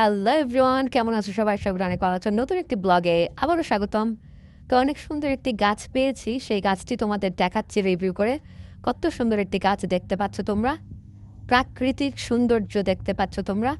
Hello everyone, কেমন আছো সবাই? আশা করি অনেক ভালো আছো। নতুন একটি ব্লগে আবারও স্বাগতম। তো অনেক সুন্দর একটি গাছ পেয়েছি, সেই গাছটি তোমাদের দেখাচ্ছি রিভিউ করে। কত সুন্দর একটি গাছ দেখতে পাচ্ছ তোমরা, প্রাকৃতিক সৌন্দর্য দেখতে পাচ্ছ তোমরা।